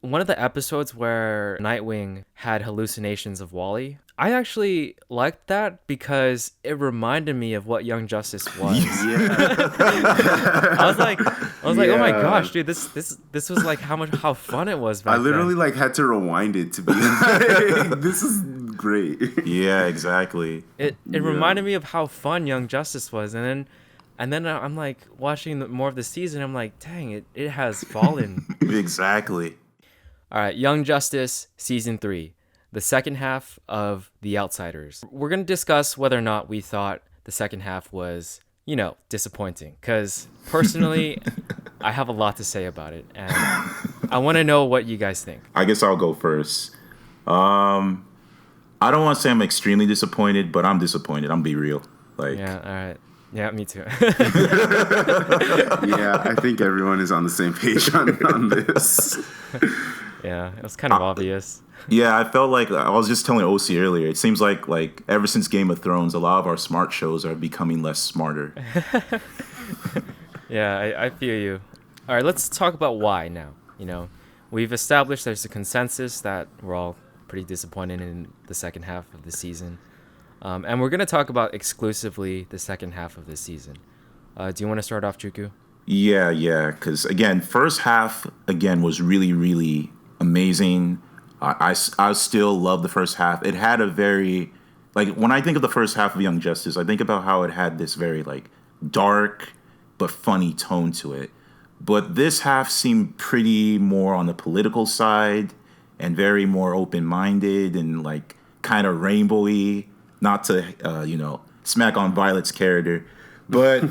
one of the episodes where Nightwing had hallucinations of Wally, I actually liked that because it reminded me of what Young Justice was. Yeah. I was like, oh my Yeah. gosh, dude, this was like how fun it was I back literally then. like had to rewind it to be like, this is great. Yeah, exactly. It Yeah. reminded me of how fun Young Justice was, and then I'm like watching more of the season. I'm like, dang, it has fallen. Exactly. All right, Young Justice season 3, the second half of The Outsiders. We're gonna discuss whether or not we thought the second half was, disappointing. Because personally, I have a lot to say about it, and I want to know what you guys think. I guess I'll go first. I don't want to say I'm extremely disappointed, but I'm disappointed. I'm be real. Like, Yeah, all right. Yeah, me too. Yeah, I think everyone is on the same page on this. Yeah, it was kind of obvious. yeah, I felt like I was just telling OC earlier. It seems like ever since Game of Thrones, a lot of our smart shows are becoming less smarter. Yeah, I feel you. All right, let's talk about why now. We've established there's a consensus that we're all pretty disappointed in the second half of the season. And we're going to talk about exclusively the second half of this season. Do you want to start off, Juku? Yeah. Because again, first half again was really, really amazing. I still love the first half. It had a very like when I think of the first half of Young Justice, I think about how it had this very like dark but funny tone to it. But this half seemed pretty more on the political side and very more open minded and like kind of rainbowy. Not to smack on Violet's character, but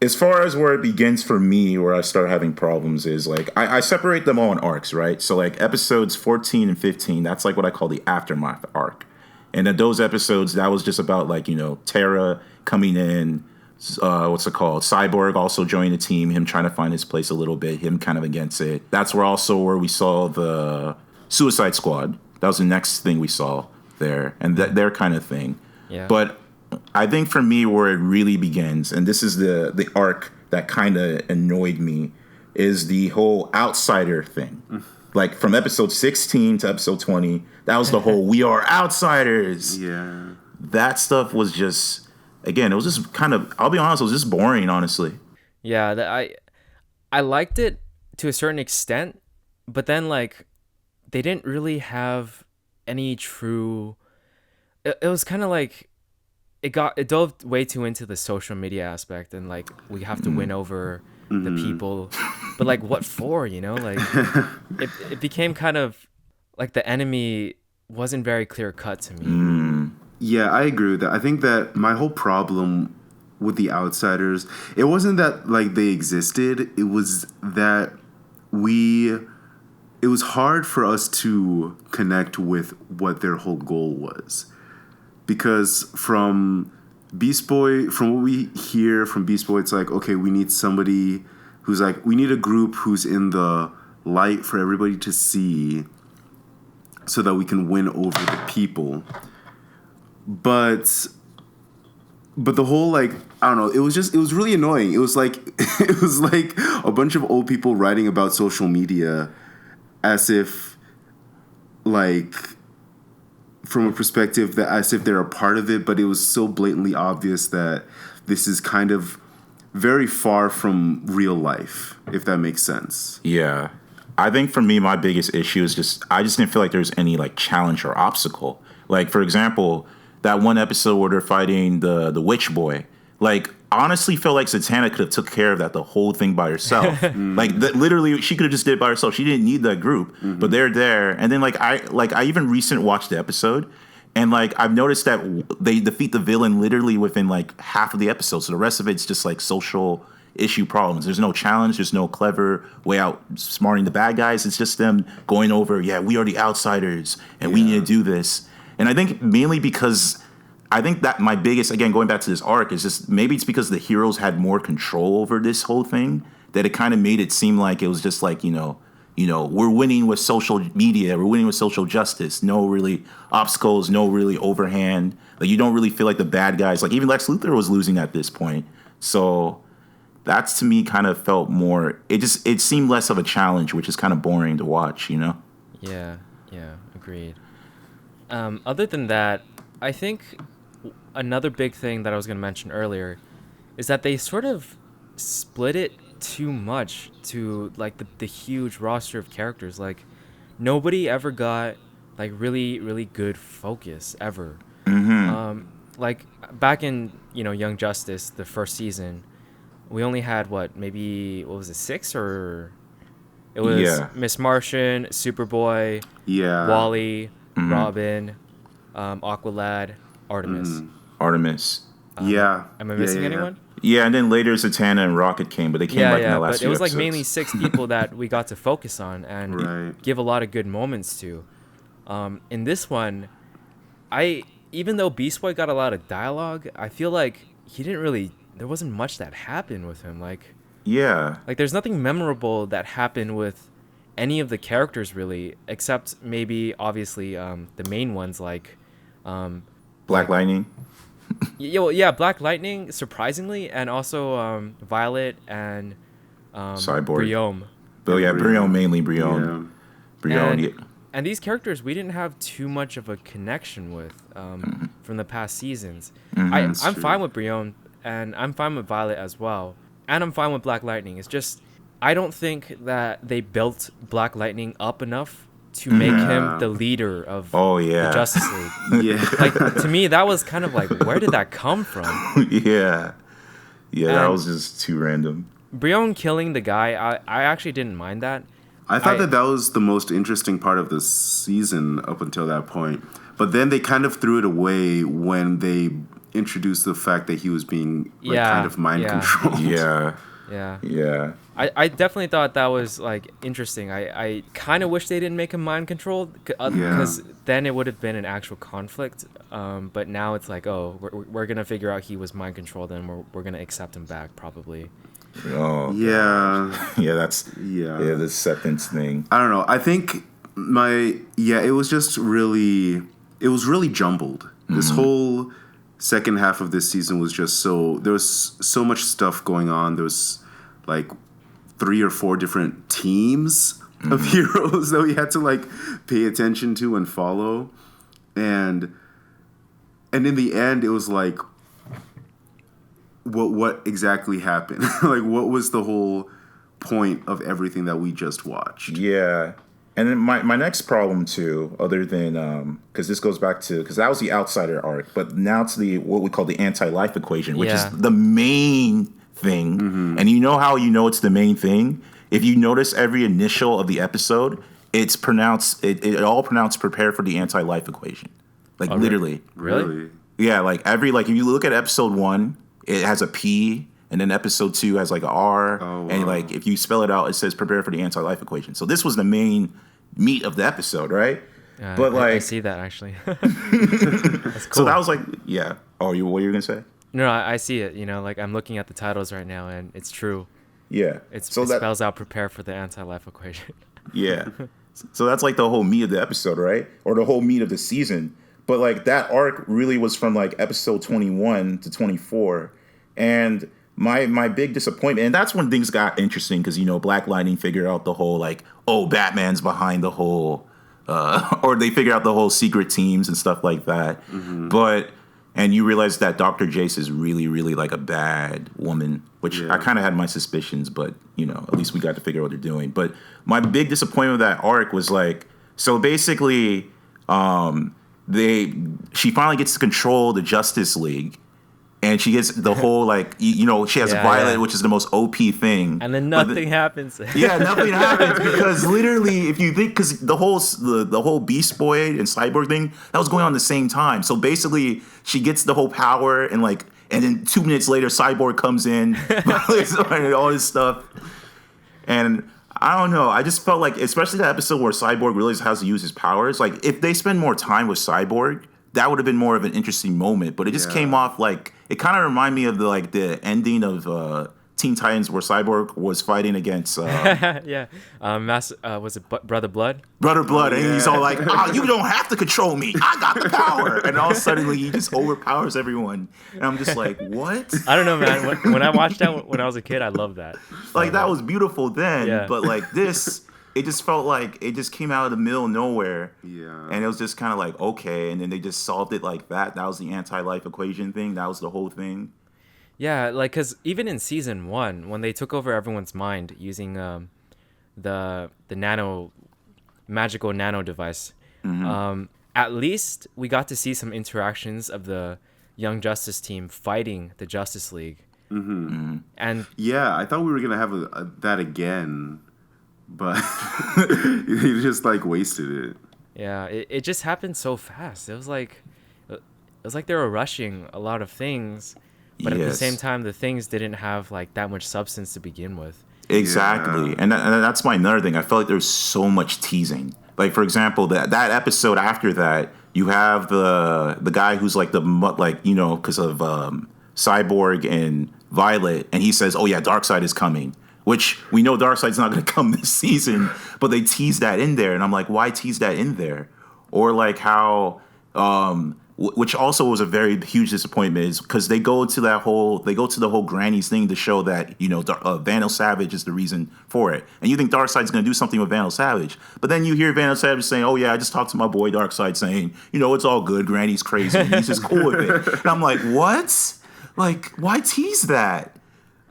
as far as where it begins for me, where I start having problems is like I separate them all in arcs, right? So like episodes 14 and 15, that's like what I call the aftermath arc. And at those episodes, that was just about like, Tara coming in, what's it called? Cyborg also joined the team, him trying to find his place a little bit, him kind of against it. That's where we saw the Suicide Squad. That was the next thing we saw there, and their kind of thing. Yeah. But I think for me, where it really begins, and this is the arc that kind of annoyed me, is the whole outsider thing. Like from episode 16 to episode 20, that was the whole "we are outsiders." Yeah. That stuff was just, again, it was just kind of. I'll be honest, it was just boring, honestly. Yeah, I liked it to a certain extent, but then like they didn't really have any true. It was kind of like it dove way too into the social media aspect, and like we have to win over the people, but like what for? Like it became kind of like the enemy wasn't very clear cut to me. Yeah, I agree with that. I think that my whole problem with the outsiders, it wasn't that like they existed, it was that it was hard for us to connect with what their whole goal was. Because from what we hear from Beast Boy, it's like, okay, we need somebody who's like, we need a group who's in the light for everybody to see so that we can win over the people. But the whole like, I don't know, it was really annoying. It was like it was like a bunch of old people writing about social media as if like from a perspective that as if they're a part of it, but it was so blatantly obvious that this is kind of very far from real life, if that makes sense. Yeah. I think for me, my biggest issue is I just didn't feel like there was any like challenge or obstacle. Like, for example, that one episode where they're fighting the witch boy. Like, honestly felt like Zatanna could have took care of that the whole thing by herself. Like, literally, she could have just did it by herself. She didn't need that group, but they're there. And then I even recent watched the episode, and like I've noticed that they defeat the villain literally within like half of the episode. So the rest of it's just like social issue problems. There's no challenge. There's no clever way out smarting the bad guys. It's just them going over, yeah, we are the outsiders, and we need to do this. And I think mainly because I think that my biggest, again, going back to this arc, is just maybe it's because the heroes had more control over this whole thing that it kind of made it seem like it was just like, we're winning with social media, we're winning with social justice. No really obstacles, no really overhand. Like you don't really feel like the bad guys, like even Lex Luthor was losing at this point. So that's to me kind of felt more. It seemed less of a challenge, which is kind of boring to watch. Yeah, agreed. Other than that, I think another big thing that I was going to mention earlier is that they sort of split it too much to like the huge roster of characters. Like nobody ever got like really really good focus ever. Like back in Young Justice, the first season, we only had what was it, 6 or it was Yeah. Miss Martian, Superboy, Yeah. Wally, Robin, Aqualad, Artemis. Artemis. Yeah. Am I Yeah, missing yeah, yeah. anyone? Yeah, and then later Zatanna and Rocket came, but they came in the last but it few was like episodes. mainly 6 people that we got to focus on and Right. give a lot of good moments to. In this one, even though Beast Boy got a lot of dialogue, I feel like there wasn't much that happened with him. Yeah. Like there's nothing memorable that happened with any of the characters really, except maybe obviously the main ones like Black Lightning. Black Lightning surprisingly, and also Violet and Cyborg. Briome. But yeah, Brion mainly Brion. Yeah. Brion. And, Yeah. and these characters we didn't have too much of a connection with from the past seasons. I'm true. fine with Brion, and I'm fine with Violet as well, and I'm fine with Black Lightning. It's just I don't think that they built Black Lightning up enough to make him the leader of Oh yeah. the Justice League. Yeah. Like to me, that was kind of like, where did that come from? Yeah. Yeah, that And- was just too random. Brion killing the guy, I actually didn't mind that. I thought that was the most interesting part of the season up until that point. But then they kind of threw it away when they introduced the fact that he was being kind of mind controlled. Yeah. Yeah. Yeah. I definitely thought that was like interesting. I kind of wish they didn't make him mind controlled because then it would have been an actual conflict. But now it's like, oh, we're gonna figure out he was mind controlled and we're gonna accept him back probably. Oh. Yeah. Yeah, that's Yeah. the acceptance thing. I don't know. I think it was just really jumbled. This whole second half of this season was just there was so much stuff going on. There was like 3 or 4 different teams of heroes that we had to like pay attention to and follow. And in the end it was like what exactly happened? Like what was the whole point of everything that we just watched? Yeah. And then my next problem too, other than because this goes back to because that was the outsider arc, but now to the what we call the anti-life equation, which is the main thing. And you know how you know it's the main thing? If you notice every initial of the episode, it's pronounced it all pronounced prepare for the anti-life equation. Like literally. Really? Yeah, like if you look at episode 1, it has a P, and then episode 2 has like a R, and like if you spell it out, it says prepare for the anti-life equation. So this was the main meat of the episode, right? But I see that actually. That's cool. So that was like, yeah. Oh, what were you gonna say? No, I see it. Like I'm looking at the titles right now, and it's true. Yeah. It spells out prepare for the anti-life equation. Yeah. So that's like the whole meat of the episode, right? Or the whole meat of the season. But like that arc really was from like episode 21 to 24. And my big disappointment, and that's when things got interesting because, Black Lightning figured out the whole like, oh, Batman's behind the whole, or they figured out the whole secret teams and stuff like that. And you realize that Dr. Jace is really, really like a bad woman, which I kind of had my suspicions, but, at least we got to figure out what they're doing. But my big disappointment with that arc was like, so basically, she finally gets to control the Justice League, and she gets the whole like she has Violet, which is the most OP thing, And then nothing happens. nothing happens because literally, if you think, because the whole Beast Boy and Cyborg thing that was going on at the same time. So basically, she gets the whole power, and then 2 minutes later, Cyborg comes in, and all this stuff, and I don't know. I just felt like, especially that episode where Cyborg realizes how to use his powers. Like, if they spend more time with Cyborg, that would have been more of an interesting moment. But it just came off like it kind of reminded me of the ending of Teen Titans where Cyborg was fighting against Yeah. Was it Brother Blood? Brother Blood, Oh, and he's yeah. all like, "Oh, you don't have to control me. I got the power." And all of a sudden, he just overpowers everyone. And I'm just like, what? I don't know, man. When I watched that when I was a kid, I loved that. Like, that was beautiful then, Yeah. but like this, it just felt like it just came out of the middle of nowhere. Yeah. And it was just kind of like, okay. And then they just solved it like that. That was the anti-life equation thing. That was the whole thing. Yeah, like, because even in season 1, when they took over everyone's mind using the magical nano device, at least we got to see some interactions of the Young Justice team fighting the Justice League. And Yeah, I thought we were gonna have that again, but he just like wasted it. yeah, it just happened so fast. It was like they were rushing a lot of things, but at the Yes. same time, the things didn't have like that much substance to begin with. Exactly, Yeah. and that's my another thing. I felt like there's so much teasing. Like, for example, that episode after that, you have the guy who's like because of Cyborg and Violet, and he says, "Oh yeah, Darkseid is coming," which we know Darkseid's not going to come this season, but they tease that in there, and I'm like, why tease that in there? Or like how. Which also was a very huge disappointment, is because they go to the whole Granny's thing to show that Vandal Savage is the reason for it, and you think Darkseid's going to do something with Vandal Savage, but then you hear Vandal Savage saying, "Oh yeah, I just talked to my boy Darkseid, saying it's all good. Granny's crazy. And he's just cool with it." And I'm like, what? Like, why tease that?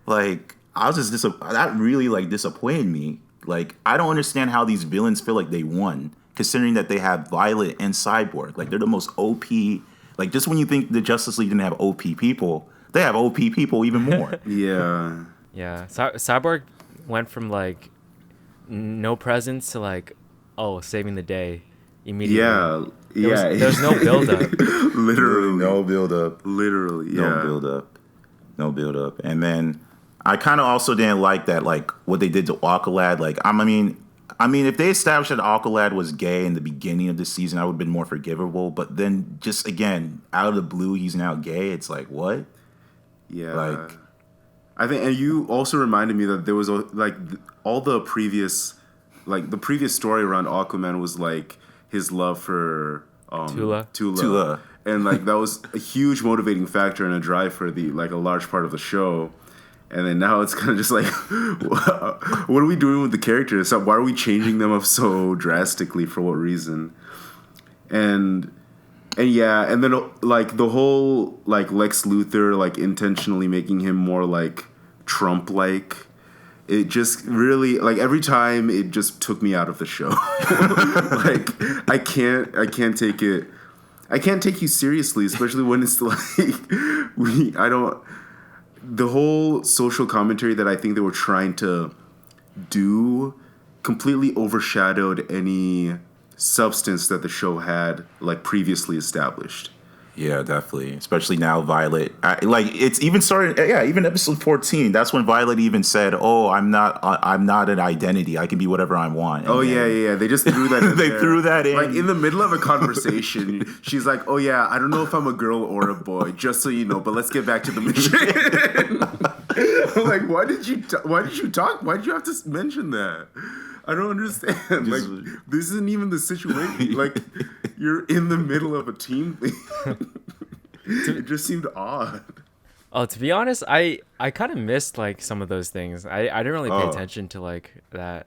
Like, I was just that really like disappointed me. Like, I don't understand how these villains feel like they won, considering that they have Violet and Cyborg. Like, they're the most OP. Like, just when you think the Justice League didn't have OP people, they have OP people even more. Yeah. Yeah, Cyborg went from like no presence to like, oh, saving the day immediately. Yeah. Yeah. There's no build up. Literally. No build up. Literally. Yeah. No build up. And then I kind of also didn't like that, like, what they did to Aqualad. Like, I mean, if they established that Aqualad was gay in the beginning of the season, I would have been more forgivable. But then, just again, out of the blue, he's now gay. It's like, what? Yeah. Like, I think, and you also reminded me that there was all the previous story around Aquaman was like his love for Tula. And like that was a huge motivating factor and a drive for a large part of the show. And then now it's kind of just like, what are we doing with the characters? Why are we changing them up so drastically? For what reason? And yeah, and then like the whole like Lex Luthor like intentionally making him more like Trump like. It just really like every time it just took me out of the show. Like I can't take it. I can't take you seriously, especially when it's like the whole social commentary that I think they were trying to do completely overshadowed any substance that the show had like previously established. yeah, definitely. Especially now, Violet. It's even started. Yeah, even episode 14. That's when Violet even said, "Oh, I'm not an identity. I can be whatever I want." And Yeah. They just threw that in they there. threw that in. Like in the middle of a conversation. She's like, "Oh yeah, I don't know if I'm a girl or a boy, just so you know, but let's get back to the mission." I'm like, why did you talk? Why did you have to mention that? I don't understand. Like, this isn't even the situation. Like, you're in the middle of a team thing. It just seemed odd. Oh, to be honest, I kind of missed like some of those things. I didn't really pay attention to like that.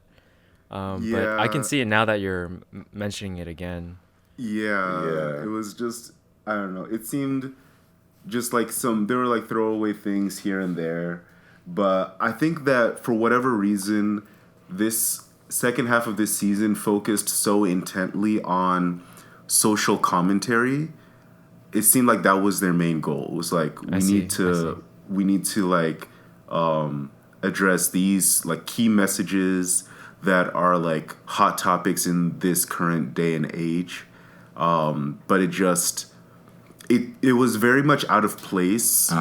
But I can see it now that you're mentioning it again. Yeah. It was just, I don't know. It seemed just like there were like throwaway things here and there. But I think that for whatever reason, this second half of this season focused so intently on social commentary. It seemed like that was their main goal. It was like we need to like address these like key messages that are like hot topics in this current day and age. But it was very much out of place.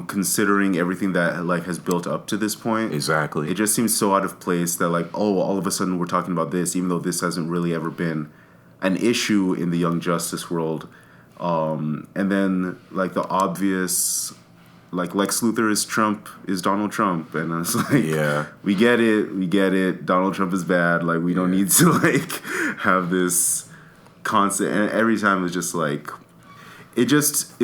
Considering everything that like has built up to this point. Exactly. It just seems so out of place that like, oh, all of a sudden we're talking about this, even though this hasn't really ever been an issue in the Young Justice world. And then like the obvious like Lex Luthor is Trump is Donald Trump, and I was like, Yeah. we get it. Donald Trump is bad. Like we don't need to like have this constant. And every time it was just like, it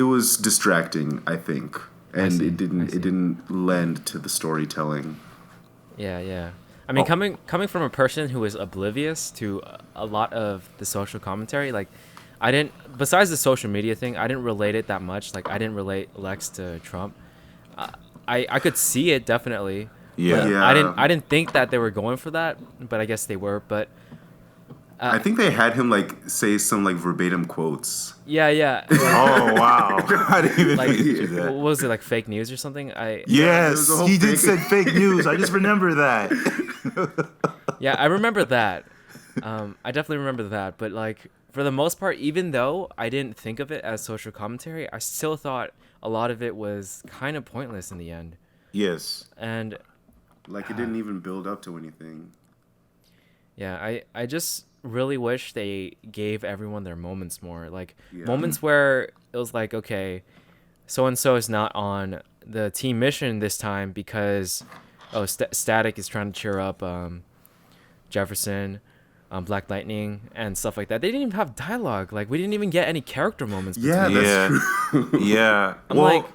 was distracting. I think, and see, it I see. didn't lend to the storytelling. Yeah, yeah. I mean, coming from a person who is oblivious to a lot of the social commentary, like I didn't. Besides the social media thing, I didn't relate it that much. Like I didn't relate Lex to Trump. Uh, I could see it definitely, Yeah. but Yeah. I didn't think that they were going for that. But I guess they were. But I think they had him like say some like verbatim quotes. yeah, yeah. Oh wow! I didn't even Like, think of what that. was it, like fake news or something? there Yes, was a whole he did fake- said fake news. I just remember that. Yeah, I remember that. I definitely remember that. But like for the most part, even though I didn't think of it as social commentary, I still thought a lot of it was kind of pointless in the end. Yes. And Like it didn't even build up to anything. yeah, I just really wish they gave everyone their moments more. Like Yeah. moments where it was like, okay, so and so is not on the team mission this time because Static is trying to cheer up Jefferson, Black Lightning, and stuff like that. They didn't even have dialogue. Like we didn't even get any character moments. Yeah, between them. that's Yeah. true. Yeah. I'm Well, like,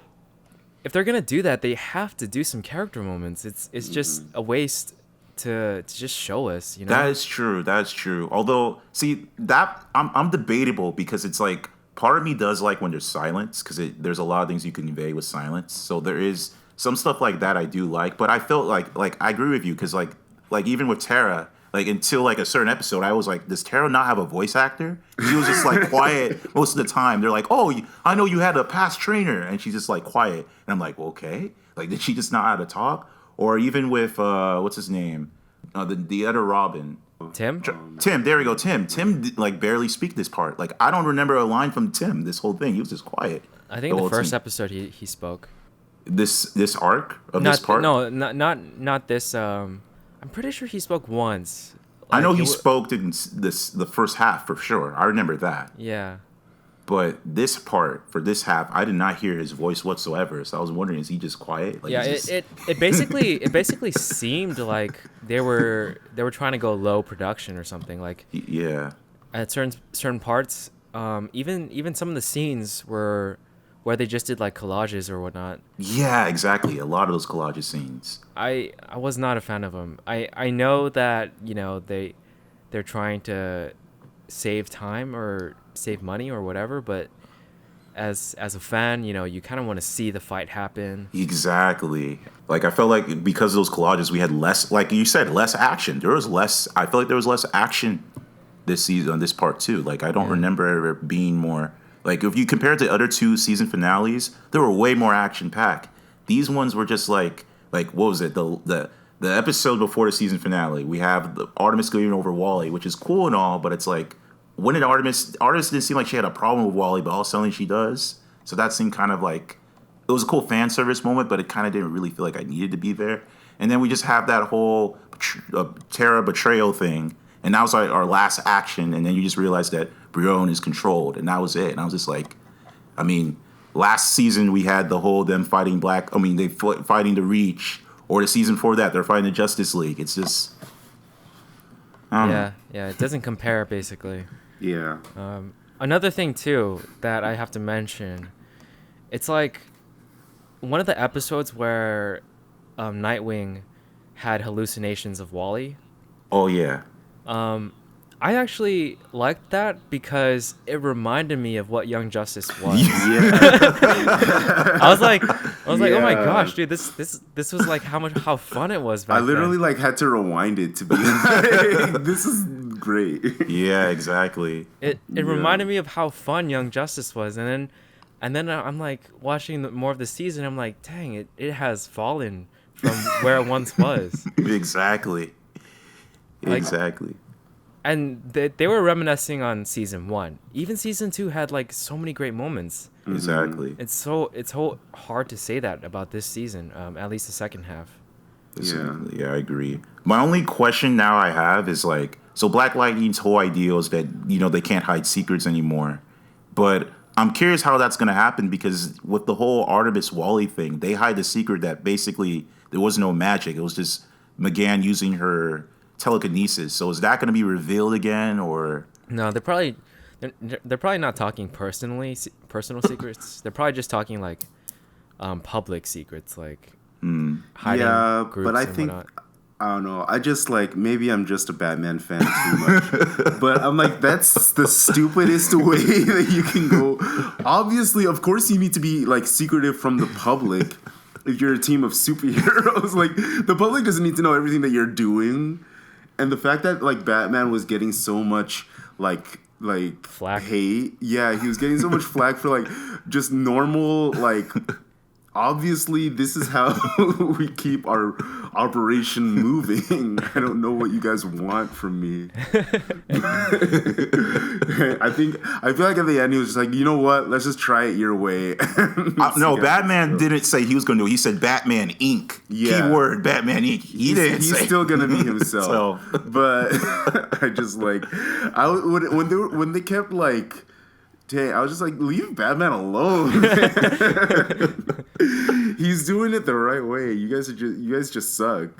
if they're gonna do that, they have to do some character moments. It's just a waste to just show us, you know. that is true. That's true. Although, see, that I'm debatable because it's like part of me does like when there's silence because there's a lot of things you can convey with silence. So there is some stuff like that I do like, but I felt like I agree with you because like even with Tara. Like until like a certain episode, I was like, "Does Tara not have a voice actor?" She was just like quiet most of the time. They're like, "Oh, I know you had a past trainer," and she's just like quiet. And I'm like, well, "Okay, like did she just not know how to talk?" Or even with what's his name, the other Robin, Tim. Tim. There we go, Tim. Tim like barely speak this part. Like I don't remember a line from Tim. This whole thing, he was just quiet. I think the whole first thing. episode he spoke. This arc of this Not part. no not this. I'm pretty sure he spoke once. I know Like, he spoke in the first half for sure. I remember that. Yeah. But this part for this half, I did not hear his voice whatsoever. So I was wondering, is he just quiet? Like, Yeah, is this- it basically seemed like they were trying to go low production or something. Like yeah, at certain parts, even some of the scenes were where they just did like collages or whatnot. yeah, exactly. A lot of those collage scenes. I was not a fan of them. I know that they're trying to save time or save money or whatever, but as a fan, you kind of want to see the fight happen. Exactly. Like I felt like because of those collages, we had less, like you said, less action. There was less. I feel like there was less action this season on this part too. Like I don't remember it being more. Like if you compare it to other two season finales, there were way more action packed. These ones were just like what was it? The episode before the season finale, we have the Artemis going over Wally, which is cool and all, but it's like when did Artemis didn't seem like she had a problem with Wally, but all of a sudden she does. So that seemed kind of like it was a cool fan service moment, but it kind of didn't really feel like I needed to be there. And then we just have that whole Terra betrayal thing, and that was like our last action. And then you just realize that Brion is controlled, and that was it. And I was just like, I mean, last season we had the whole them fighting fighting the Reach, or the season before that they're fighting the Justice League. It's just, I don't know. Yeah, it doesn't compare basically. Yeah. Another thing too that I have to mention, it's like one of the episodes where Nightwing had hallucinations of Wally. Oh yeah. I actually liked that because it reminded me of what Young Justice was. I was like, oh my Yeah. gosh, dude, this was like how fun it was back I literally then. like had to rewind it to be like, this is great. Yeah, exactly. It reminded me of how fun Young Justice was, and then I'm like watching more of the season. I'm like, dang, it has fallen from where it once was. Exactly. Like- Exactly. And they were reminiscing on season 1. Even season 2 had like so many great moments. Exactly. It's so hard to say that about this season, at least the second half. Yeah, I agree. My only question now I have is like, so Black Lightning's whole idea is that they can't hide secrets anymore, but I'm curious how that's going to happen because with the whole Artemis Wally thing, they hide the secret that basically there was no magic. It was just McGann using her telekinesis. So is that going to be revealed again, or? No, they're probably not talking personal secrets. They're probably just talking like public secrets, like hiding Yeah, groups but I and think whatnot. I don't know. I just like maybe I'm just a Batman fan too much. But I'm like that's the stupidest way that you can go. Obviously, of course you need to be like secretive from the public if you're a team of superheroes. Like the public doesn't need to know everything that you're doing. And the fact that like Batman was getting so much like Flack. hate. Yeah, he was getting so much flack for like just normal like obviously this is how we keep our operation moving. I don't know what you guys want from me. I feel like at the end he was just like, you know what, let's just try it your way. No, Batman didn't say he was going to do it. He said Batman Inc. Yeah. Keyword Batman Inc. He's still gonna be himself. So. But I just like when they kept like, dang, I was just like, leave Batman alone. He's doing it the right way. You guys just suck.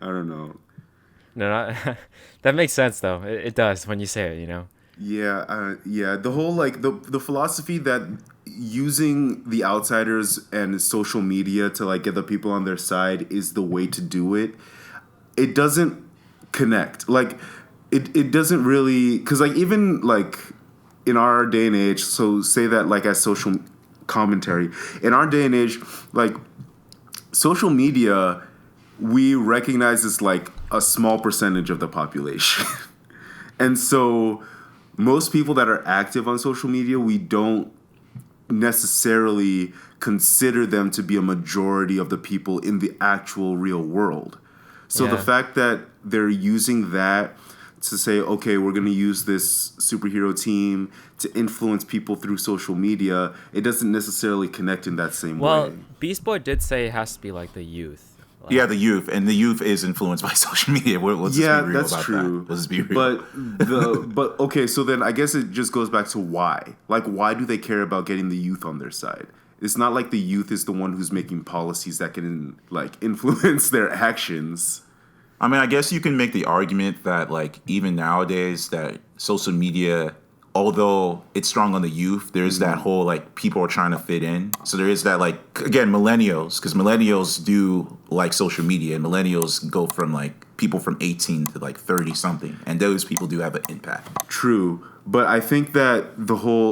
I don't know. No, that makes sense though. It does when you say it, you know. Yeah. The whole like the philosophy that using the outsiders and social media to like get the people on their side is the way to do it. It doesn't connect. Like it doesn't really, because like even like in our day and age, so say that like as social commentary, in our day and age, like social media, we recognize as like a small percentage of the population. And so most people that are active on social media, we don't necessarily consider them to be a majority of the people in the actual real world. So the fact that they're using that to say, okay, we're going to use this superhero team to influence people through social media, it doesn't necessarily connect in that same way. Well, Beast Boy did say it has to be like the youth. Like, Yeah, the youth, and the youth is influenced by social media. Let's yeah, just be real that's about true. that. Let's be real. But okay, so then I guess it just goes back to why. Like, why do they care about getting the youth on their side? It's not like the youth is the one who's making policies that can like influence their actions. I mean, I guess you can make the argument that, like, even nowadays, that social media, although it's strong on the youth, there's that whole, like, people are trying to fit in. So there is that, like, again, millennials, because millennials do like social media, and millennials go from, like, people from 18 to, like, 30-something, and those people do have an impact. True, but I think that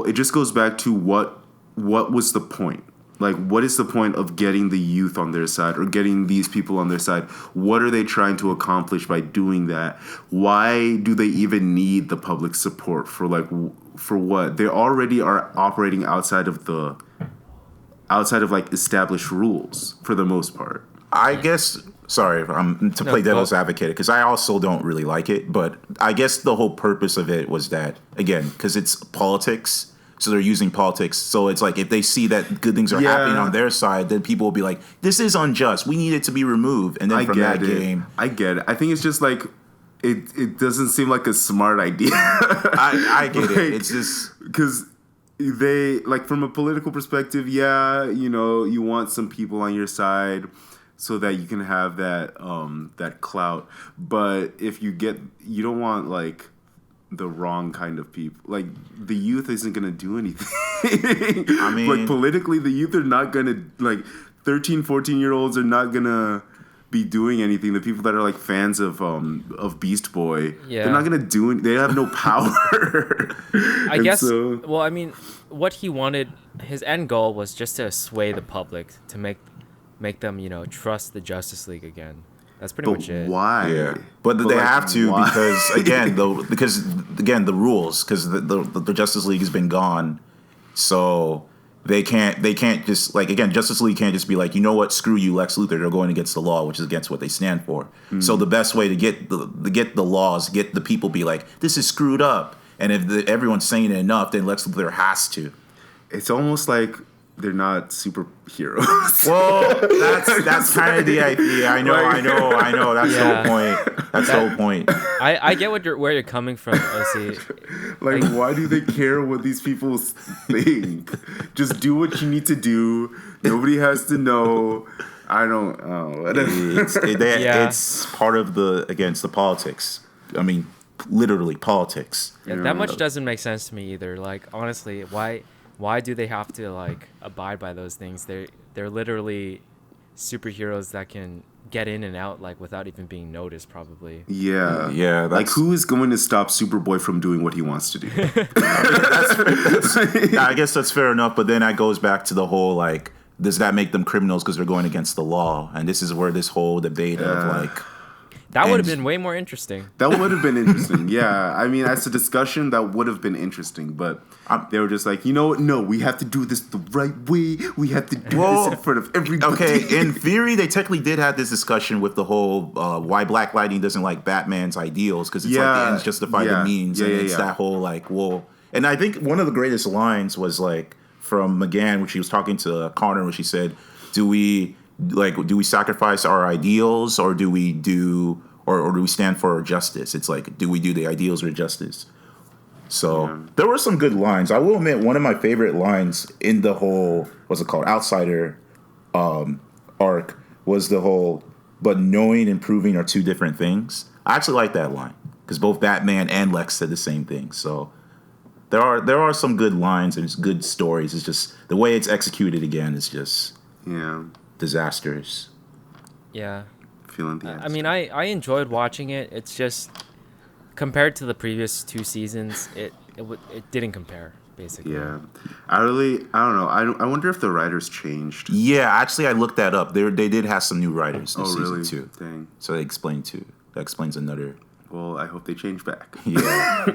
it just goes back to what was the point? Like, what is the point of getting the youth on their side or getting these people on their side? What are they trying to accomplish by doing that? Why do they even need the public support for what? They already are operating outside of like established rules for the most part. I guess, sorry, to play devil's advocate, because I also don't really like it, but I guess the whole purpose of it was that, again, because it's politics, so they're using politics. So it's like if they see that good things are happening on their side, then people will be like, this is unjust. We need it to be removed. And then I get it. I think it's just like, it doesn't seem like a smart idea. I get it. It's just... Because they, like, from a political perspective, you want some people on your side so that you can have that clout. But if you don't want, like, the wrong kind of people. Like, the youth isn't going to do anything. I mean... Like, politically, the youth are not going to, like, 13, 14-year-olds are not going to be doing anything. The people that are, like, fans of Beast Boy, they're not going to do it. They have no power. I guess, well, I mean, what he wanted, his end goal was just to sway the public, to make them, trust the Justice League again. That's pretty much it. Why? Yeah, but they have to because again the rules, because the Justice League has been gone, so they can't just, like, again, Justice League can't just be like, you know what, screw you, Lex Luthor. They're going against the law, which is against what they stand for. So the best way to get the laws, get the people be like, this is screwed up, and if everyone's saying it enough, then Lex Luthor has to. It's almost like they're not superheroes. Well, that's kind of the idea. I know. That's the whole point. That's the whole point. I get where you're coming from, OC. Like, why do they care what these people think? Just do what you need to do. Nobody has to know. I don't know. It's part of it's the politics. I mean, literally politics. Yeah, that much doesn't make sense to me either. Like, honestly, why do they have to like abide by those things? They're literally superheroes that can get in and out like without even being noticed, probably. Yeah. Like, who is going to stop Superboy from doing what he wants to do? I guess that's fair enough, but then that goes back to the whole like, does that make them criminals because they're going against the law? And this is where this whole debate of like. That would have been way more interesting. That would have been interesting, yeah. I mean, as a discussion, that would have been interesting. But they were just like, you know what? No, we have to do this the right way. We have to do this in front of everybody. Okay, in theory, they technically did have this discussion with the whole why Black Lightning doesn't like Batman's ideals, because it's like the ends justify the means. And it's that whole like, well... And I think one of the greatest lines was like from McGann, when she was talking to Connor, when she said, do we sacrifice our ideals, or do we do we stand for justice? It's like, do we do the ideals or justice? So there were some good lines. I will admit, one of my favorite lines in the whole, what's it called, Outsider arc was the whole, but knowing and proving are two different things. I actually like that line because both Batman and Lex said the same thing. So there are some good lines and it's good stories. It's just the way it's executed again is just disastrous. Yeah. Feeling the I mean, I enjoyed watching it. It's just compared to the previous two seasons, it didn't compare basically. Yeah, I don't know. I wonder if the writers changed. Yeah, actually, I looked that up. They did have some new writers this season too. Dang. So that explains another. Well, I hope they change back. Yeah.